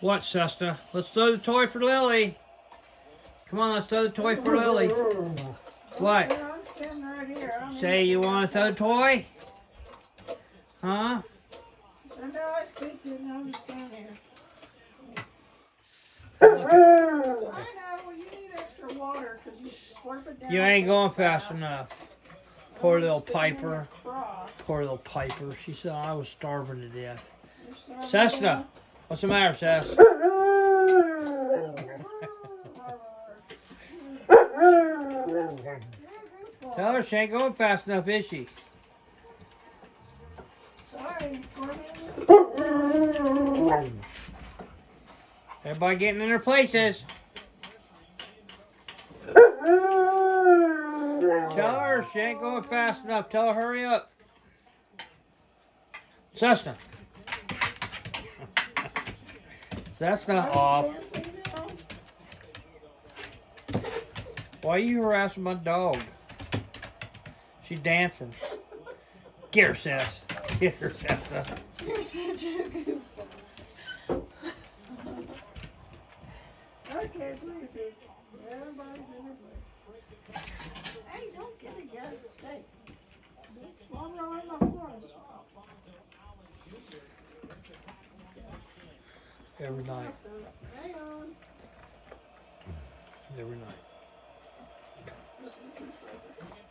What, Cessna? Let's throw the toy for Lily. Come on, let's throw the toy for Lily. What? I'm standing right here. Say you want to throw the toy? Huh? So no, I speak to no, I'm standing here. Look at, I know, well, you need extra water because you slurp it down. you ain't so going fast enough. Poor little Piper. Craw. Poor little Piper. She said I was starving to death. You're starving Cessna, what's the matter, Cess? Tell her she ain't going fast enough, is she? Sorry, 4 minutes. Everybody getting in their places. Tell her she ain't going fast enough. Tell her hurry up. Cessna. Cessna off. Why are you harassing my dog? She's dancing. Get her, Cess. Get her, Cessna. You're such a good. Okay, please. Everybody's in their place. Hey, don't get it, guys. It's steak. It's slobber all over my floor. Every night. Hang on. Every night. Listen to this, baby.